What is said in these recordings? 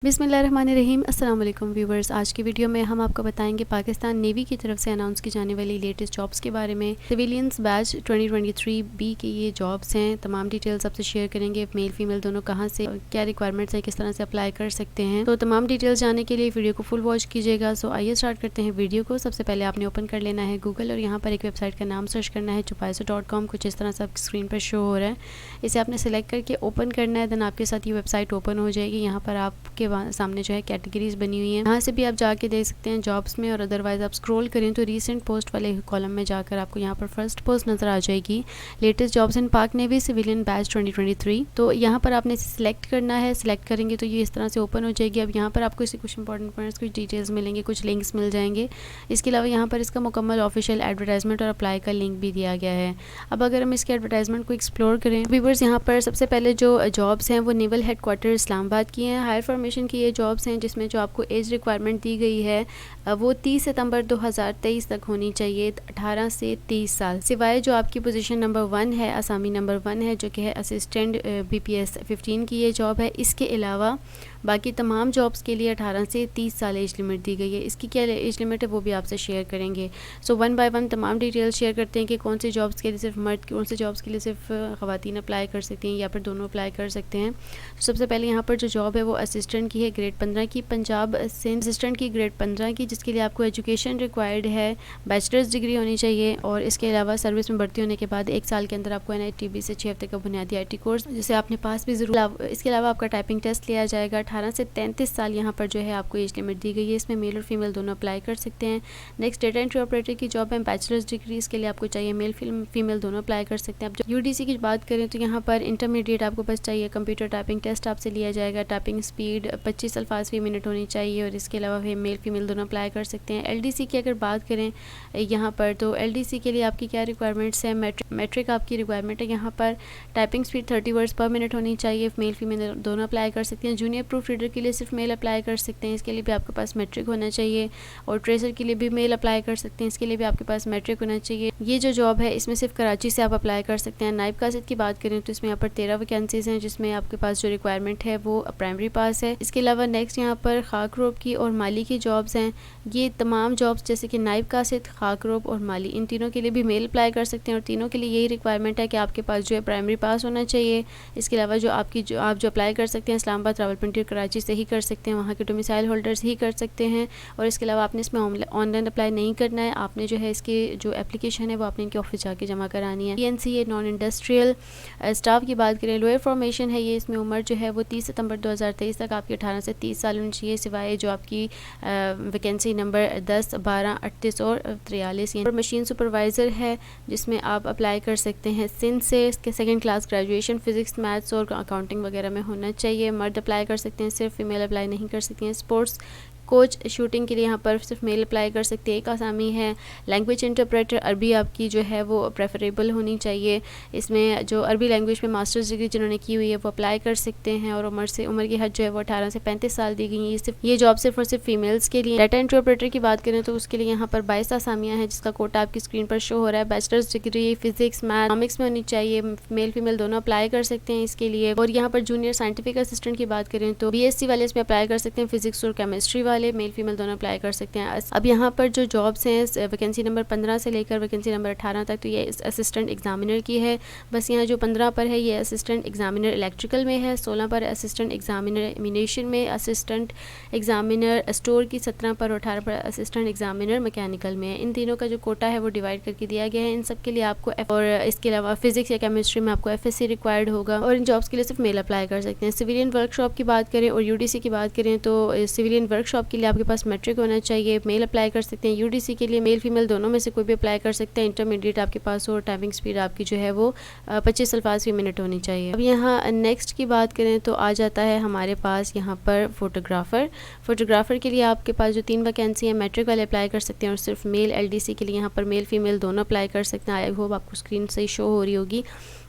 बिस्मिल्लाहिर्रहमानिर्रहीम। अस्सलाम वालेकुम व्यूवर्स। आज की वीडियो में हम आपको बताएंगे पाकिस्तान नेवी की तरफ से अनाउंस की जाने वाली लेटेस्ट जॉब्स के बारे में। सिविलियंस बैच 2023 बी की ये जॉब्स हैं। तमाम डिटेल्स आपसे शेयर करेंगे, मेल फीमेल दोनों कहाँ से, क्या रिक्वायरमेंट्स हैं, किस तरह से अप्लाई कर सकते हैं। तो तमाम डिटेल्स जानने के लिए वीडियो को फुल वॉच कीजिएगा। सो आइए स्टार्ट करते हैं वीडियो को। सबसे पहले आपने ओपन कर लेना है गूगल और यहाँ पर एक वेबसाइट का नाम सर्च करना है chupaiso.com। कुछ इस तरह से आपकी स्क्रीन पर शो हो रहा है। इसे आपने सेलेक्ट करके ओपन करना है। देन आपके साथ ये वेबसाइट ओपन हो जाएगी। यहाँ पर आपके सामने जो है कैटेगरीज बनी हुई हैं। यहाँ से भी आप जाके देख सकते हैं जॉब्स में, और अदरवाइज आप स्क्रॉल करें तो रीसेंट पोस्ट वाले कॉलम में जाकर आपको यहाँ पर फर्स्ट पोस्ट नजर आ जाएगी, लेटेस्ट जॉब्स इन पाक नेवी सिविलियन बैच 2023। तो यहाँ पर आपने सिलेक्ट करना है। सिलेक्ट करेंगे तो ये इस तरह से ओपन हो जाएगी। अब यहाँ पर आपको इससे कुछ इंपॉर्टेंट पॉइंट्स, कुछ डिटेल्स मिलेंगे, कुछ लिंक्स मिल जाएंगे। इसके अलावा यहाँ पर इसका मुकम्मल ऑफिशियल एडवर्टाइजमेंट और अप्लाई का लिंक भी दिया गया है। अब अगर हम इसके एडवर्टाइजमेंट को एक्सप्लोर करें व्यूअर्स, यहाँ पर सबसे पहले जो जॉब्स हैं वो नेवल हेडक्वार्टर इस्लामाबाद की हैं। हायर फॉर्मेशन की ये जॉब्स हैं, जिसमें जो आपको एज रिक्वायरमेंट दी गई है वो 30 सितंबर 2023 तक होनी चाहिए, 18 से 30 साल। सिवाय जो आपकी पोजीशन नंबर 1 है, असामी नंबर 1 है, जो कि है असिस्टेंट BPS 15 की ये जॉब है। इसके अलावा बाकी तमाम जॉब्स के लिए 18 से 30 साल एज लिमिट दी गई है। इसकी क्या एज लिमिट है वो भी आपसे शेयर करेंगे। सो वन बाय वन तमाम डिटेल्स शेयर करते हैं कि कौन सी जॉब्स के लिए सिर्फ मर्द, कौन सी जॉब्स के लिए सिर्फ ख़वातीन अप्लाई कर सकती हैं या फिर दोनों अप्लाई कर सकते हैं। तो सबसे पहले यहाँ पर जो जॉब है वो असिस्टेंट की है, ग्रेड 15 की, पंजाब सिंध असिस्टेंट की ग्रेड 15 की, जिसके लिए आपको एजुकेशन रिक्वायर्ड है, बैचलर्स डिग्री होनी चाहिए। और इसके अलावा सर्विस में भर्ती होने के बाद 1 साल के अंदर आपको NITB से 6 हफ्ते का बुनियादी IT कोर्स जिसे आपने पास भी जरूर। इसके अलावा आपका टाइपिंग टेस्ट लिया जाएगा। 18 से 33 साल यहाँ पर जो है आपको एज लिमिट दी गई है। इसमें मेल और फीमेल दोनों अप्लाई कर सकते हैं। नेक्स्ट डेटा एंट्री ऑपरेटर की जॉब है, बैचलर्स डिग्री, इसके लिए आपको चाहिए मेल फीमेल दोनों अप्लाई कर सकते हैं। अब जब UDC की बात करें तो यहाँ पर इंटरमीडिएट आपको बस चाहिए। कंप्यूटर टाइपिंग टेस्ट आपसे लिया जाएगा। टाइपिंग स्पीड 25 अल्फाज फी मिनट होनी चाहिए, और इसके अलावा मेल फीमेल दोनों अप्लाई कर सकते हैं। LDC की अगर बात करें यहाँ पर, तो LDC के लिए आपकी क्या रिक्वायरमेंट्स हैं, मैट्रिक आपकी रिक्वायरमेंट है। यहाँ पर टाइपिंग स्पीड 30 वर्ड्स पर मिनट होनी चाहिए। मेल फीमेल दोनों अप्लाई कर सकते हैं। जूनियर प्रूफ रीडर के लिए सिर्फ मेल अप्लाई कर सकते हैं, इसके लिए भी आपके पास मैट्रिक होना चाहिए। और ट्रेसर के लिए भी मेल अप्लाई कर सकते हैं, इसके लिए भी आपके पास मैट्रिक होना चाहिए। ये जो जॉब है इसमें सिर्फ कराची से आप अप्लाई कर सकते हैं। नायब कासिद की बात करें तो इसमें यहाँ पर 13 वैकेंसीज हैं, जिसमें आपके पास जो रिक्वायरमेंट है वो प्राइमरी पास है। इसके अलावा नेक्स्ट यहाँ पर खाकरोब की और माली की जॉब्स हैं। ये तमाम जॉब्स जैसे कि नायब कासिद, खाकरोब और माली, इन तीनों के लिए भी मेल अप्लाई कर सकते हैं, और तीनों के लिए यही रिक्वायरमेंट है कि आपके पास जो है प्राइमरी पास होना चाहिए। इसके अलावा जो आप जो अप्लाई कर सकते हैं इस्लामाबाद, रावलपिंडी और कराची से ही कर सकते हैं, वहाँ के डोमिसाइल होल्डर्स ही कर सकते हैं। और इसके अलावा आपने इसमें ऑनलाइन अप्लाई नहीं करना है, आपने जो है इसकी जो एप्लीकेशन है वो आपने इनके ऑफिस जाके जमा करानी है। PNC नॉन इंडस्ट्रियल स्टाफ की बात करें, लोअर फॉर्मेशन है ये, इसमें उम्र जो है वो 30 सितंबर 2023 तक आपकी 18 से 30 साल होनी चाहिए। सिवाय जो आपकी वैकेंसी नंबर 10, 12, 38 और 43 और मशीन सुपरवाइज़र है, जिसमें आप अप्लाई कर सकते हैं सिंध से। इसके second class graduation physics, maths और अकाउंटिंग वगैरह में होना चाहिए। मर्द अप्लाई कर सकते हैं, सिर्फ फीमेल अप्लाई नहीं कर सकती हैं। स्पोर्ट्स कोच शूटिंग के लिए यहाँ पर सिर्फ मेल अप्लाई कर सकते हैं। एक आसामी है। लैंग्वेज इंटरप्रेटर, अरबी आपकी जो है वो प्रेफरेबल होनी चाहिए। इसमें जो अरबी लैंग्वेज में मास्टर्स डिग्री जिन्होंने की हुई है वो अप्लाई कर सकते हैं। और उम्र की हद जो है वो 18 से 35 साल दी गई है। ये जॉब सिर्फ और सिर्फ फीमेल्स के लिए। डाटा एंट्री ऑपरेटर की बात करें तो उसके लिए यहाँ पर 22 आसामियाँ हैं, जिसका कोटा आपकी स्क्रीन पर शो हो रहा है। Bachelors degree physics, math, economics में होनी चाहिए। मेल फीमेल दोनों अप्लाई कर सकते हैं इसके लिए। और यहाँ पर जूनियर साइंटिफिक असिस्टेंट की बात करें तो BSc वाले इसमें अप्लाई कर सकते हैं, फिजिक्स और केमिस्ट्री वाले मेल फीमेल दोनों अप्लाई कर सकते हैं। अब यहाँ पर जो जॉब्स हैं वैकेंसी नंबर 15 से लेकर वैकेंसी नंबर 18 तक, तो ये असिस्टेंट एग्जामिनर की है। बस यहाँ जो 15 पर है ये असिस्टेंट एग्जामिनर इलेक्ट्रिकल में है, 16 पर असिस्टेंट एग्जामिनर एमिनेशन में, असिस्टेंट एग्जामिनर स्टोर की 17 पर, और 18 पर असिस्टेंट एग्जामिनर मैकेनिकल में है। इन तीनों का जो कोटा है वो डिवाइड करके दिया गया है। इन सब के लिए आपको और इसके अलावा फिजिक्स या केमिस्ट्री में आपको FSC रिक्वायर्ड होगा, और इन जॉब्स के लिए सिर्फ मेल अप्लाई कर सकते हैं। सिविलियन वर्कशॉप की बात करें और UDC की बात करें तो सिविलियन वर्कशॉप के लिए आपके पास मैट्रिक होना चाहिए, मेल अप्लाई कर सकते हैं। UDC के लिए मेल फीमेल दोनों में से कोई भी अप्लाई कर सकते हैं। इंटरमीडिएट आपके पास हो, टाइपिंग स्पीड आपकी जो है वो 25 अल्फाज फी मिनट होनी चाहिए। अब यहाँ नेक्स्ट की बात करें तो आ जाता है हमारे पास यहाँ पर फोटोग्राफर के लिए आपके पास जो 3 वैकेंसी है, मैट्रिक वाले अप्लाई कर सकते हैं, और सिर्फ मेल। LDC के लिए यहाँ पर मेल फीमेल दोनों अप्लाई कर सकते हैं। आई होप आपको स्क्रीन से शो हो रही होगी।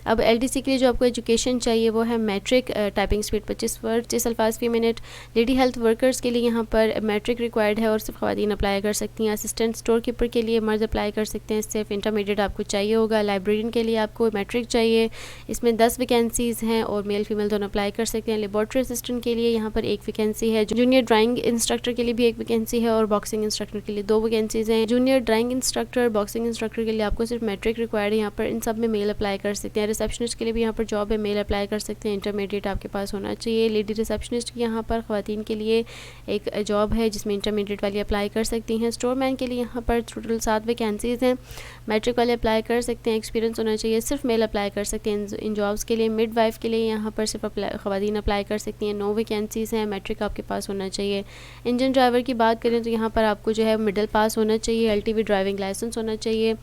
अब LDC के लिए जो आपको एजुकेशन चाहिए वो है मैट्रिक, टाइपिंग स्पीड 25 अल्फाज फी मिनट। लेडी हेल्थ वर्कर्स के लिए यहाँ पर मैट्रिक रिक्वायर्ड है और सिर्फ ख़वातीन अप्लाई कर सकती हैं। असिस्टेंट स्टोर कीपर के लिए मर्द अप्लाई कर सकते हैं, सिर्फ इंटरमीडिएट आपको चाहिए होगा। लाइब्रेरियन के लिए आपको मैट्रिक चाहिए, इसमें 10 वैकेंसीज़ हैं और मेल फीमेल दोनों अप्लाई कर सकते हैं। लेबॉर्ट्री असिस्टेंट के लिए यहाँ पर 1 वैकेंसी है। जूनियर ड्राइंग इंस्ट्रक्टर के लिए भी 1 वैकेंसी है और बॉक्सिंग इंस्ट्रक्टर के लिए 2 वैकेंसीज़ हैं। Junior drawing instructor, boxing instructor के लिए आपको सिर्फ मैट्रिक रिक्वायर्ड है यहाँ पर, इन सब में मेल अप्लाई कर सकते हैं। रिसेप्शनिस्ट के लिए भी यहाँ पर जॉब है, मेल अप्लाई कर सकते हैं, इंटरमीडिएट आपके पास होना चाहिए। लेडी रिसेप्शनिस्ट की यहाँ पर ख़वातीन के लिए एक जॉब है जिसमें इंटरमीडिएट वाली अप्लाई कर सकती हैं। स्टोर मैन के लिए यहाँ पर टोटल 7 वैकेंसीज़ हैं, मैट्रिक वाले अप्लाई कर सकते हैं, एक्सपीरियंस होना चाहिए, सिर्फ मेल अप्लाई कर सकते हैं इन जॉब्स के लिए। मिड वाइफ के लिए यहाँ पर सिर्फ ख़वातीन अप्लाई कर सकती हैं, 9 वैकेंसीज़ हैं, मैट्रिक आपके पास होना चाहिए। इंजन ड्राइवर की बात करें तो यहाँ पर आपको जो है मिडिल पास होना चाहिए, LTV ड्राइविंग लाइसेंस होना चाहिए।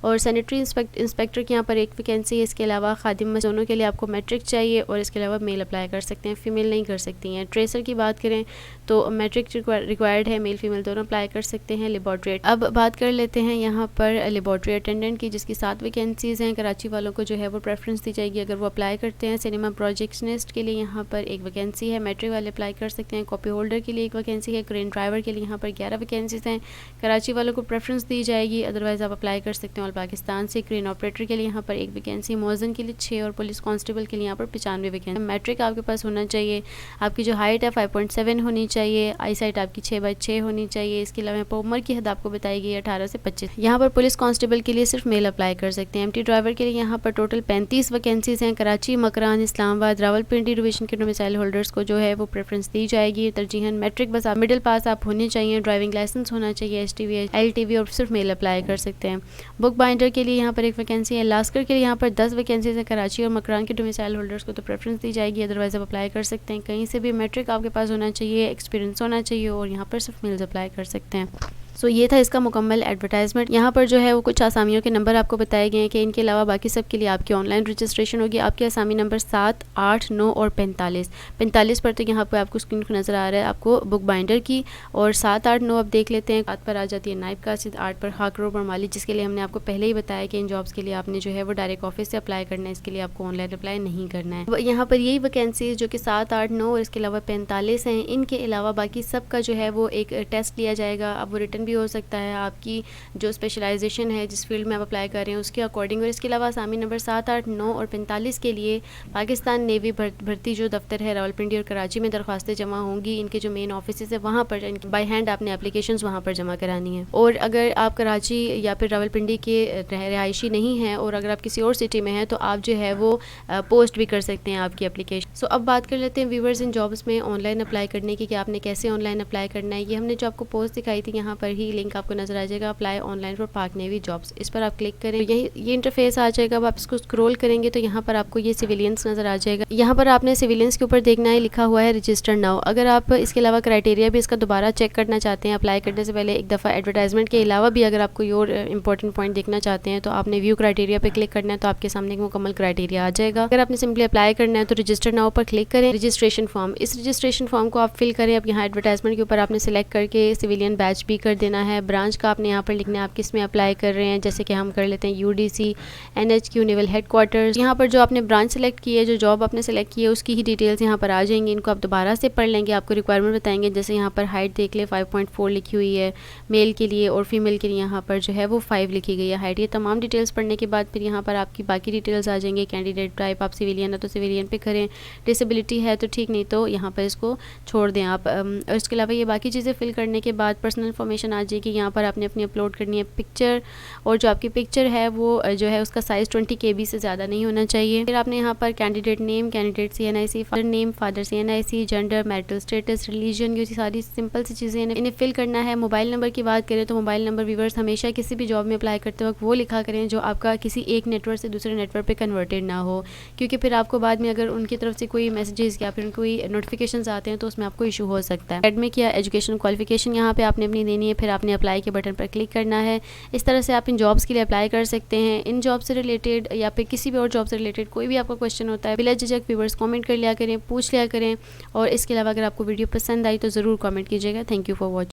और सैनिटरी इंस्पेक्टर की यहाँ पर 1 वैकेंसी है। इसके अलावा खादिम दोनों के लिए आपको मैट्रिक चाहिए और इसके अलावा मेल अप्लाई कर सकते हैं, फ़ीमेल नहीं कर सकती हैं। ट्रेसर की बात करें तो मैट्रिक रिक्वायर्ड है, मेल फीमेल दोनों अप्लाई कर सकते हैं। लेबॉर्ट्री, अब बात कर लेते हैं यहाँ पर लेबॉर्ट्री अटेंडेंट की, जिसकी 7 वैकेंसीज़ हैं। कराची वालों को जो है वो प्रेफरेंस दी जाएगी अगर वो अप्लाई करते हैं। सिनेमा प्रोजेक्शनिस्ट के लिए यहाँ पर 1 वैकेंसी है, मैट्रिक वाले अप्लाई कर सकते हैं। कॉपी होल्डर के लिए 1 वैकेंसी है। क्रेन ड्राइवर के लिए यहाँ पर 11 वैकेंसीज़ हैं, कराची वालों को प्रेफरेंस दी जाएगी, अदरवाइज़ आप अप्लाई कर सकते हैं और पाकिस्तान से। क्रेन ऑपरेटर के लिए यहाँ पर 1 वैकेंसी, मौज़न के लिए 6 और पुलिस कांस्टेबल के लिए यहाँ पर 95 वैकेंसी। मैट्रिक आपके पास होना चाहिए, आपकी जो हाइट है 5.7 होनी चाहिए, आई साइट आपकी 6/6 होनी चाहिए। इसके अलावा उम्र की हद आपको बताई गई है 18 से 25। यहाँ पर पुलिस कांस्टेबल के लिए सिर्फ मेल अप्लाई कर सकते हैं। MT ड्राइवर के लिए यहाँ पर टोटल 35 वैकेंसीज़ हैं। कराची, मकरान, इस्लामाबाद, रावलपिंडी डिवीजन के डोमिसाइल होल्डर्स को जो है वो प्रेफरेंस दी जाएगी। तरजीहन मैट्रिक बस आप मिडिल पास आप होने चाहिए, ड्राइविंग लाइसेंस होना चाहिए, HTV, LTV, और सिर्फ मेल अप्लाई कर सकते हैं। बुक बाइंडर के लिए यहाँ पर 1 वैकेंसी है। लास्कर के लिए यहाँ पर 10 वैकेंसीज है। कराची और मकरान के डोमिसाइल होल्डर्स को तो प्रेफरेंस दी जाएगी, अदरवाइज आप अप्लाई कर सकते हैं। कहीं से भी मैट्रिक आपके पास होना चाहिए, एक्सपीरियंस होना चाहिए और यहाँ पर सिर्फ मेल्स अप्लाई कर सकते हैं। सो ये था इसका मुकम्मल एडवर्टाइजमेंट। यहाँ पर जो है वो कुछ आसामियों के नंबर आपको बताए गए हैं कि इनके अलावा बाकी सब के लिए आपकी ऑनलाइन रजिस्ट्रेशन होगी। आपके आसामी नंबर 7, 8, 9 और 45 पर तो यहाँ पर आपको स्क्रीन पर नज़र आ रहा है आपको बुक बाइंडर की, और 7, 8, 9 आप देख लेते हैं। 7 पर आ जाती है नाइब कासिद, 8 पर खाकरोब और माली, जिसके लिए हमने आपको पहले ही बताया कि इन जॉब्स के लिए आपने जो है वो डायरेक्ट ऑफिस से अप्लाई करना है, इसके लिए आपको ऑनलाइन अप्लाई नहीं करना है। यहाँ पर यही वैकेंसी जो कि 7, 8, 9 और इसके अलावा 45 हैं। इनके अलावा बाकी सब का जो है वो एक टेस्ट लिया जाएगा, अब वो रिटर्न भी हो सकता है, आपकी जो स्पेशलाइजेशन है जिस फील्ड में आप अप्लाई कर रहे हैं उसके अकॉर्डिंग। और इसके अलावा आसामी नंबर 7, 8, 9 और 45 के लिए पाकिस्तान नेवी भर्ती जो दफ्तर है रावलपिंडी और कराची में दरख्वास्तें जमा होंगी। इनके जो मेन ऑफिस है वहाँ पर बाय हैंड आपने एप्लीकेशंस वहाँ पर जमा करानी है। और अगर आप कराची या फिर रावलपिंडी के रहायशी नहीं हैं और अगर आप किसी और सिटी में हैं तो आप जो है वो पोस्ट भी कर सकते हैं आपकी एप्लीकेशन। सो अब बात कर लेते हैं व्यूवर्स इन जॉब्स में ऑनलाइन अप्लाई करने की, कि आपने कैसे ऑनलाइन अप्लाई करना है। ये हमने जो आपको पोस्ट दिखाई थी यहाँ पर ही लिंक आपको नजर आ जाएगा, अप्लाई ऑनलाइन फॉर पाक नेवी जॉब्स। इस पर आप क्लिक करें, ये इंटरफेस आ जाएगा। अब आप इसको स्क्रॉल करेंगे तो यहाँ पर आपको ये सिविलियंस नजर आ जाएगा। यहाँ पर आपने सिविलियंस के ऊपर देखना है, लिखा हुआ है रजिस्टर नाउ। अगर आप इसके अलावा क्राइटेरिया भी इसका दोबारा चेक करना चाहते हैं अप्लाई करने से पहले एक दफ़ा, एडवर्टाइजमेंट के अलावा भी अगर आप कोई और इंपॉर्टेंट पॉइंट देखना चाहते हैं तो आपने व्यू क्राइटेरिया पे क्लिक करना है, तो आपके सामने एक मुकम्मल क्राइटेरिया आ जाएगा। अगर आपने सिंपली अप्लाई करना है तो रजिस्टर नाउ पर क्लिक करें। रजिस्ट्रेशन फॉर्म, इस रजिस्ट्रेशन फॉर्म को आप फिल करें। अब यहाँ एडवर्टाइजमेंट के ऊपर आपने सिलेक्ट करके सिविलियन बैच भी कर देना है। ब्रांच का आपने यहाँ पर लिखना है आप किस में अप्लाई कर रहे हैं, जैसे कि हम कर लेते हैं UDC, NHQ, नेवल हेडक्वार्टर्स। यहाँ पर जो आपने ब्रांच सेलेक्ट की है, जो जॉब आपने सेलेक्ट की है उसकी ही डिटेल्स यहाँ पर आ जाएंगी। इनको आप दोबारा से पढ़ लेंगे, आपको रिक्वायरमेंट बताएंगे। जैसे यहाँ पर हाइट देख ले 5.4 लिखी हुई है मेल के लिए, और फीमेल के लिए यहाँ पर जो है वो 5 लिखी गई है हाइट। ये तमाम डिटेल्स पढ़ने के बाद फिर यहाँ पर आपकी बाकी डिटेल्स आ जाएंगे। कैंडिडेट टाइप, आप सिविलियन है तो सिविलियन पे करें, डिसेबिलिटी है तो ठीक, नहीं तो यहाँ पर इसको छोड़ दें आप। और इसके अलावा ये बाकी चीज़ें फिल करने के बाद पर्सनल इन्फॉर्मेशन आ जाएगी। यहाँ पर आपने अपनी अपलोड करनी है पिक्चर, और जो आपकी पिक्चर है वो जो है उसका साइज़ 20 KB से ज़्यादा नहीं होना चाहिए। फिर आपने यहाँ पर candidate name, candidate CNIC, father name, father CNIC, gender, marital status, religion, ये सारी सिंपल सी चीज़ें इन्हें फिल करना है। मोबाइल नंबर की बात करें तो मोबाइल नंबर व्यूअर्स हमेशा किसी भी जॉब में अप्लाई करते वक्त वो लिखा करें जो आपका किसी एक नेटवर्क से दूसरे नेटवर्क पे कन्वर्टेड ना हो, क्योंकि फिर आपको बाद में अगर उनकी तरफ से कोई मैसेजेस या फिर कोई नोटिफिकेशंस आते हैं तो उसमें आपको इशू हो सकता है। एडमिक या एजुकेशन क्वालिफिकेशन यहाँ पे आपने अपनी देनी है, फिर आपने अप्लाई के बटन पर क्लिक करना है। इस तरह से आप इन जॉब्स के लिए अप्लाई कर सकते हैं। इन जॉब से रिलेटेड या फिर किसी भी और जॉब से रिलेटेड कोई भी आपका क्वेश्चन होता है बिला झिझक व्यूअर्स कमेंट कर लिया करें, पूछ लिया करें। और इसके अलावा अगर आपको वीडियो पसंद आई तो ज़रूर कमेंट कीजिएगा। Thank you for watching.